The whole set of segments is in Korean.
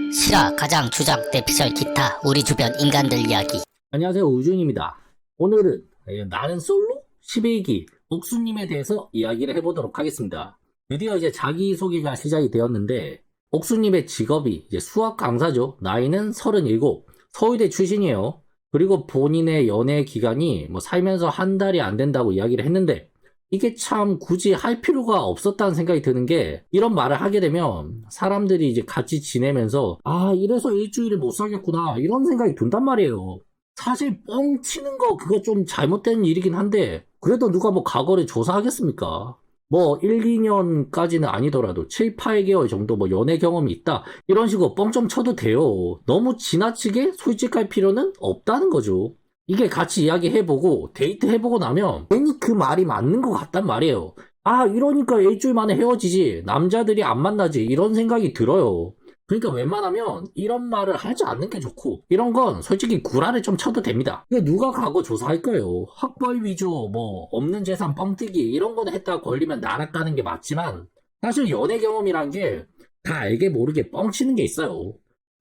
실화, 가장, 주장, 대피셜, 기타, 우리 주변 인간들 이야기. 안녕하세요, 우준입니다. 오늘은 나는 솔로 12기 옥수님에 대해서 이야기를 해보도록 하겠습니다. 드디어 이제 자기소개가 시작이 되었는데, 옥수님의 직업이 이제 수학 강사죠. 나이는 37, 서울대 출신이에요. 그리고 본인의 연애 기간이 살면서 한 달이 안 된다고 이야기를 했는데, 이게 참 굳이 할 필요가 없었다는 생각이 드는 게, 이런 말을 하게 되면 사람들이 이제 같이 지내면서 이래서 일주일을 못 사겠구나 이런 생각이 든단 말이에요. 사실 뻥 치는 거 그거 좀 잘못된 일이긴 한데, 그래도 누가 과거를 조사하겠습니까? 1, 2년까지는 아니더라도 7, 8개월 정도 연애 경험이 있다 이런 식으로 뻥 좀 쳐도 돼요. 너무 지나치게 솔직할 필요는 없다는 거죠. 이게 같이 이야기해보고 데이트 해보고 나면 괜히 그 말이 맞는 것 같단 말이에요. 이러니까 일주일 만에 헤어지지, 남자들이 안 만나지, 이런 생각이 들어요. 그러니까 웬만하면 이런 말을 하지 않는 게 좋고, 이런 건 솔직히 구라를 좀 쳐도 됩니다. 이게 누가 과거 조사할 거예요. 학벌 위주 없는 재산 뻥튀기 이런 거는 했다가 걸리면 나락 가는 게 맞지만, 사실 연애 경험이란 게 다 알게 모르게 뻥 치는 게 있어요.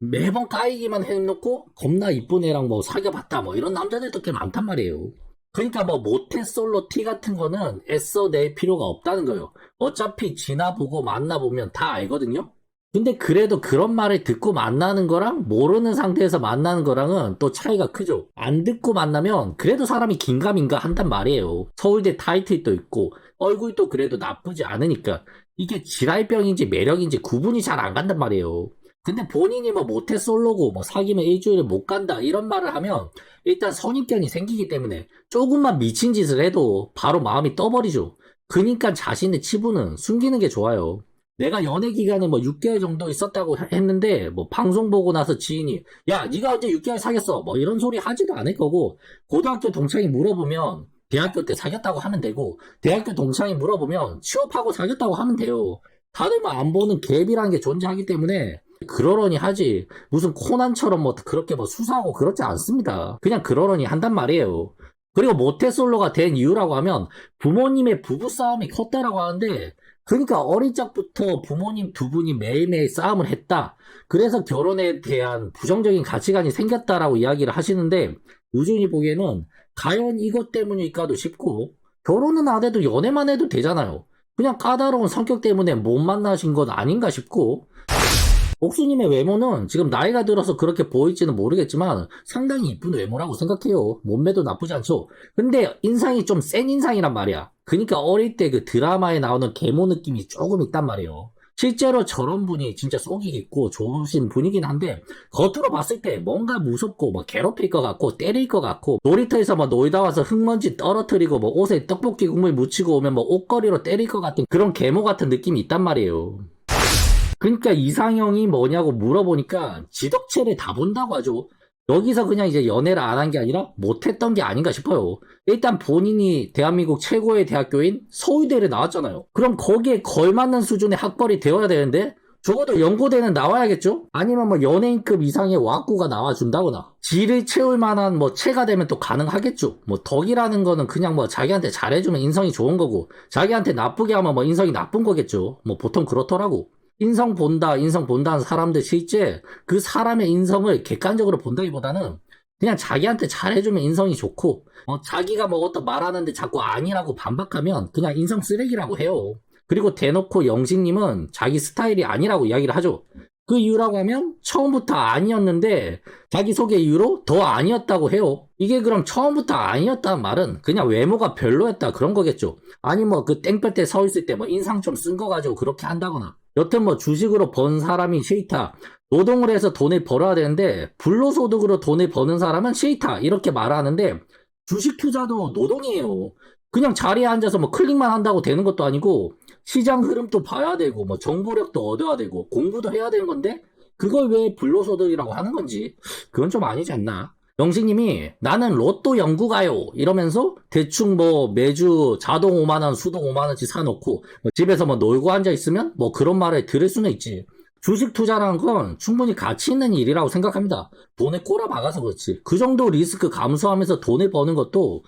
매번 까이기만 해놓고 겁나 이쁜 애랑 사귀어봤다 이런 남자들도 꽤 많단 말이에요. 그러니까 모태 솔로 티 같은 거는 애써 낼 필요가 없다는 거예요. 어차피 지나보고 만나보면 다 알거든요. 근데 그래도 그런 말을 듣고 만나는 거랑 모르는 상태에서 만나는 거랑은 또 차이가 크죠. 안 듣고 만나면 그래도 사람이 긴가민가 한단 말이에요. 서울대 타이틀도 있고 얼굴도 그래도 나쁘지 않으니까 이게 지랄병인지 매력인지 구분이 잘 안 간단 말이에요. 근데 본인이 모태 솔로고 사귀면 일주일을 못 간다 이런 말을 하면 일단 선입견이 생기기 때문에 조금만 미친 짓을 해도 바로 마음이 떠버리죠. 그니까 자신의 치부는 숨기는 게 좋아요. 내가 연애 기간을 6개월 정도 있었다고 했는데 방송 보고 나서 지인이 야 네가 언제 6개월 사귀었어 이런 소리 하지도 않을 거고, 고등학교 동창이 물어보면 대학교 때 사귀었다고 하면 되고, 대학교 동창이 물어보면 취업하고 사귀었다고 하면 돼요. 다들 안 보는 갭이라는 게 존재하기 때문에 그러려니 하지, 무슨 코난처럼 그렇게 수사하고 그렇지 않습니다. 그냥 그러려니 한단 말이에요. 그리고 모태솔로가 된 이유라고 하면 부모님의 부부싸움이 컸다라고 하는데, 그러니까 어린 적부터 부모님 두 분이 매일매일 싸움을 했다, 그래서 결혼에 대한 부정적인 가치관이 생겼다라고 이야기를 하시는데, 우준이 보기에는 과연 이것 때문일까도 싶고, 결혼은 안 해도 연애만 해도 되잖아요. 그냥 까다로운 성격 때문에 못 만나신 건 아닌가 싶고, 옥수님의 외모는 지금 나이가 들어서 그렇게 보일지는 모르겠지만 상당히 이쁜 외모라고 생각해요. 몸매도 나쁘지 않죠. 근데 인상이 좀 센 인상이란 말이야. 그러니까 어릴 때 그 드라마에 나오는 계모 느낌이 조금 있단 말이에요. 실제로 저런 분이 진짜 속이 깊고 좋으신 분이긴 한데, 겉으로 봤을 때 뭔가 무섭고 괴롭힐 것 같고 때릴 것 같고, 놀이터에서 놀다 와서 흙먼지 떨어뜨리고 옷에 떡볶이 국물 묻히고 오면 옷걸이로 때릴 것 같은 그런 계모 같은 느낌이 있단 말이에요. 그러니까 이상형이 뭐냐고 물어보니까 지덕체를 다 본다고 하죠. 여기서 그냥 이제 연애를 안 한 게 아니라 못했던 게 아닌가 싶어요. 일단 본인이 대한민국 최고의 대학교인 서울대를 나왔잖아요. 그럼 거기에 걸맞는 수준의 학벌이 되어야 되는데, 적어도 연고대는 나와야겠죠? 아니면 연예인급 이상의 와꾸가 나와준다거나 질을 채울 만한 체가 되면 또 가능하겠죠. 덕이라는 거는 그냥 자기한테 잘해주면 인성이 좋은 거고, 자기한테 나쁘게 하면 인성이 나쁜 거겠죠. 보통 그렇더라고. 인성 본다는 사람들 실제 그 사람의 인성을 객관적으로 본다기보다는 그냥 자기한테 잘해주면 인성이 좋고, 자기가 어떤 말하는데 자꾸 아니라고 반박하면 그냥 인성 쓰레기라고 해요. 그리고 대놓고 영식님은 자기 스타일이 아니라고 이야기를 하죠. 그 이유라고 하면 처음부터 아니었는데 자기소개 이유로 더 아니었다고 해요. 이게 그럼 처음부터 아니었다는 말은 그냥 외모가 별로였다 그런 거겠죠. 아니 그 땡볕 때 서 있을 때 인상 좀 쓴 거 가지고 그렇게 한다거나, 여튼 주식으로 번 사람이 싫다, 노동을 해서 돈을 벌어야 되는데 불로소득으로 돈을 버는 사람은 싫다 이렇게 말하는데, 주식 투자도 노동이에요. 그냥 자리에 앉아서 클릭만 한다고 되는 것도 아니고 시장 흐름도 봐야 되고 정보력도 얻어야 되고 공부도 해야 되는 건데, 그걸 왜 불로소득이라고 하는 건지 그건 좀 아니지 않나. 영식님이 나는 로또 연구가요 이러면서 대충 매주 자동 5만원 수동 5만원씩 사놓고 집에서 놀고 앉아있으면 그런 말을 들을 수는 있지. 주식 투자라는 건 충분히 가치 있는 일이라고 생각합니다. 돈에 꼬라박아서 그렇지, 그 정도 리스크 감수하면서 돈을 버는 것도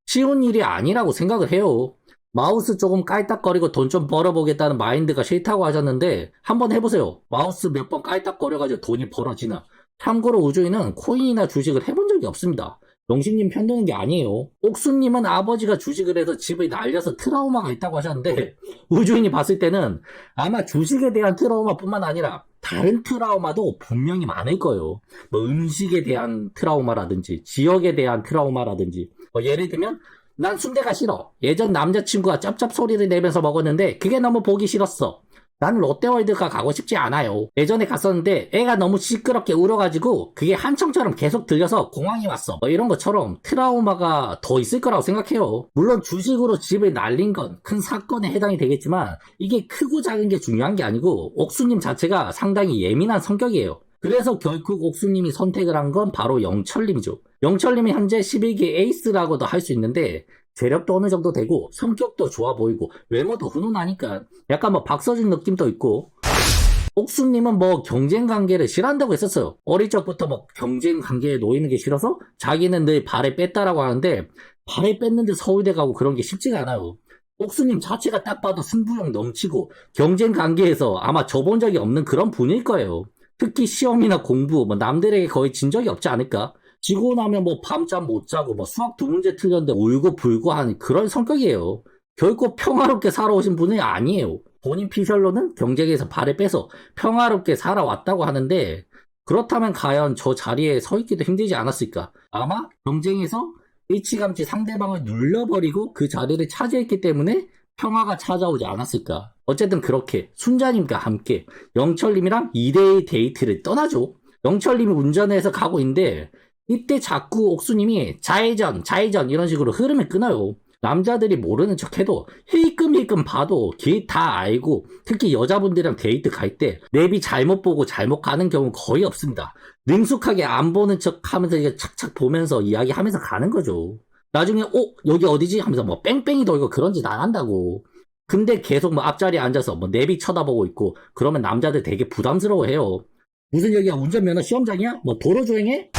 쉬운 일이 아니라고 생각을 해요. 마우스 조금 깔딱거리고 돈 좀 벌어보겠다는 마인드가 싫다고 하셨는데 한번 해보세요. 마우스 몇 번 깔딱거려가지고 돈이 벌어지나. 참고로 우주인은 코인이나 주식을 해본 적이 없습니다. 영식님 편드는 게 아니에요. 옥수님은 아버지가 주식을 해서 집을 날려서 트라우마가 있다고 하셨는데 우주인이 봤을 때는 아마 주식에 대한 트라우마뿐만 아니라 다른 트라우마도 분명히 많을 거예요. 뭐 음식에 대한 트라우마라든지 지역에 대한 트라우마라든지 뭐 예를 들면 난 순대가 싫어. 예전 남자친구가 짭짭 소리를 내면서 먹었는데 그게 너무 보기 싫었어. 나는 롯데월드가 가고 싶지 않아요. 예전에 갔었는데 애가 너무 시끄럽게 울어가지고 그게 한청처럼 계속 들려서 공황이 왔어. 뭐 이런 것처럼 트라우마가 더 있을 거라고 생각해요. 물론 주식으로 집을 날린 건 큰 사건에 해당이 되겠지만 이게 크고 작은 게 중요한 게 아니고 옥수님 자체가 상당히 예민한 성격이에요. 그래서 결국 옥수님이 선택을 한 건 바로 영철님이죠. 영철님이 현재 11기 에이스라고도 할 수 있는데 재력도 어느 정도 되고 성격도 좋아 보이고 외모도 훈훈하니까 약간 뭐 박서준 느낌도 있고 옥수님은 뭐 경쟁 관계를 싫어한다고 했었어요. 어릴 적부터 뭐 경쟁 관계에 놓이는 게 싫어서 자기는 늘 발을 뺐다라고 하는데 발을 뺐는데 서울대 가고 그런 게 쉽지가 않아요. 옥수님 자체가 딱 봐도 승부욕 넘치고 경쟁 관계에서 아마 져본 적이 없는 그런 분일 거예요. 특히 시험이나 공부 뭐 남들에게 거의 진 적이 없지 않을까? 지고 나면 뭐 밤잠 못 자고 뭐 수학 2문제 틀렸는데 울고 불고 하는 그런 성격이에요. 결코 평화롭게 살아오신 분이 아니에요. 본인 피셜로는 경쟁에서 발을 빼서 평화롭게 살아왔다고 하는데 그렇다면 과연 저 자리에 서 있기도 힘들지 않았을까? 아마 경쟁에서 일찌감치 상대방을 눌러버리고 그 자리를 차지했기 때문에 평화가 찾아오지 않았을까? 어쨌든 그렇게 순자님과 함께 영철님이랑 2대1 데이트를 떠나죠. 영철님이 운전을 해서 가고 있는데 이때 자꾸 옥수님이 좌회전 이런 식으로 흐름을 끊어요. 남자들이 모르는 척해도 힐끔힐끔 봐도 길 다 알고 특히 여자분들이랑 데이트 갈 때 내비 잘못 보고 잘못 가는 경우 거의 없습니다. 능숙하게 안 보는 척 하면서 이게 착착 보면서 이야기하면서 가는 거죠. 나중에 여기 어디지? 하면서 뭐 뺑뺑이 돌고 그런 짓 안 한다고. 근데 계속 뭐 앞자리에 앉아서 뭐 내비 쳐다보고 있고 그러면 남자들 되게 부담스러워해요. 무슨 여기가 운전면허 시험장이야? 뭐 도로주행해?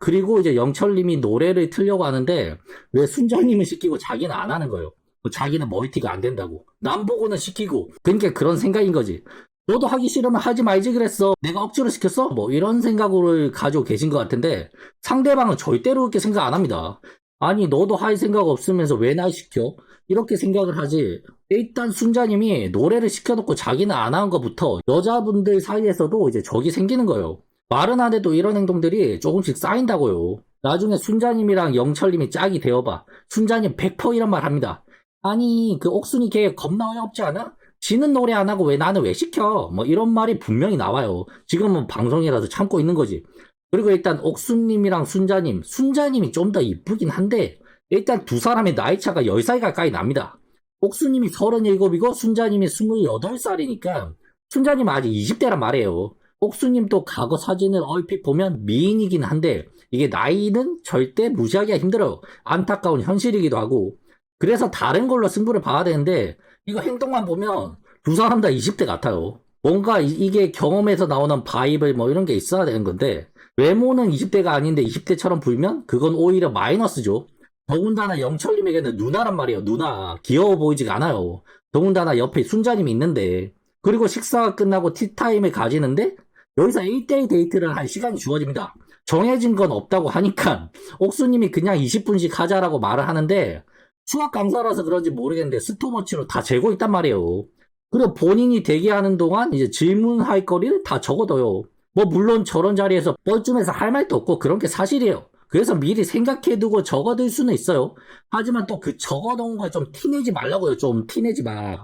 그리고 이제 영철님이 노래를 틀려고 하는데 왜 순자님은 시키고 자기는 안 하는 거예요. 자기는 멀티가 안 된다고. 남 보고는 시키고. 그러니까 그런 생각인 거지. 너도 하기 싫으면 하지 말지 그랬어. 내가 억지로 시켰어? 뭐 이런 생각을 가지고 계신 것 같은데 상대방은 절대로 그렇게 생각 안 합니다. 아니 너도 할 생각 없으면서 왜 날 시켜? 이렇게 생각을 하지. 일단 순자님이 노래를 시켜놓고 자기는 안 하는 것부터 여자분들 사이에서도 이제 적이 생기는 거예요. 말은 안 해도 이런 행동들이 조금씩 쌓인다고요. 나중에 순자님이랑 영철님이 짝이 되어봐. 순자님 100% 이런 말 합니다. 아니 그 옥순이 걔 겁나 어이없지 않아? 지는 노래 안 하고 왜 나는 왜 시켜? 뭐 이런 말이 분명히 나와요. 지금은 방송이라서 참고 있는 거지. 그리고 일단 옥순님이랑 순자님이 좀 더 이쁘긴 한데 일단 두 사람의 나이 차가 10살 가까이 납니다. 옥순님이 37이고 순자님이 28살이니까 순자님은 아직 20대란 말이에요. 옥수님도 과거 사진을 얼핏 보면 미인이긴 한데 이게 나이는 절대 무시하기가 힘들어요. 안타까운 현실이기도 하고. 그래서 다른 걸로 승부를 봐야 되는데 이거 행동만 보면 두 사람 다 20대 같아요. 뭔가 이게 경험에서 나오는 바이블 뭐 이런 게 있어야 되는 건데 외모는 20대가 아닌데 20대처럼 보이면 그건 오히려 마이너스죠. 더군다나 영철님에게는 누나란 말이에요. 누나. 귀여워 보이지가 않아요. 더군다나 옆에 순자님이 있는데 그리고 식사가 끝나고 티타임을 가지는데 여기서 1대1 데이트를 할 시간이 주어집니다. 정해진 건 없다고 하니까 옥수님이 그냥 20분씩 하자라고 말을 하는데 수학 강사라서 그런지 모르겠는데 스톱워치로 다 재고 있단 말이에요. 그리고 본인이 대기하는 동안 이제 질문할 거리를 다 적어둬요. 뭐 물론 저런 자리에서 뻘쭘해서 할 말도 없고 그런 게 사실이에요. 그래서 미리 생각해두고 적어둘 수는 있어요. 하지만 또 그 적어놓은 거 좀 티내지 말라고요. 좀 티내지 마.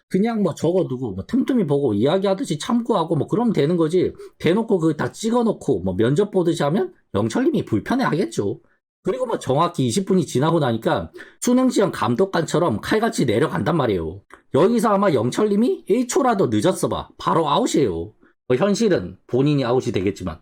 그냥 뭐 적어두고 뭐 틈틈이 보고 이야기하듯이 참고하고 뭐 그러면 되는 거지. 대놓고 그거 다 찍어놓고 뭐 면접 보듯이 하면 영철님이 불편해 하겠죠. 그리고 뭐 정확히 20분이 지나고 나니까 수능시험 감독관처럼 칼같이 내려간단 말이에요. 여기서 아마 영철님이 1초라도 늦었어 봐. 바로 아웃이에요. 현실은 본인이 아웃이 되겠지만.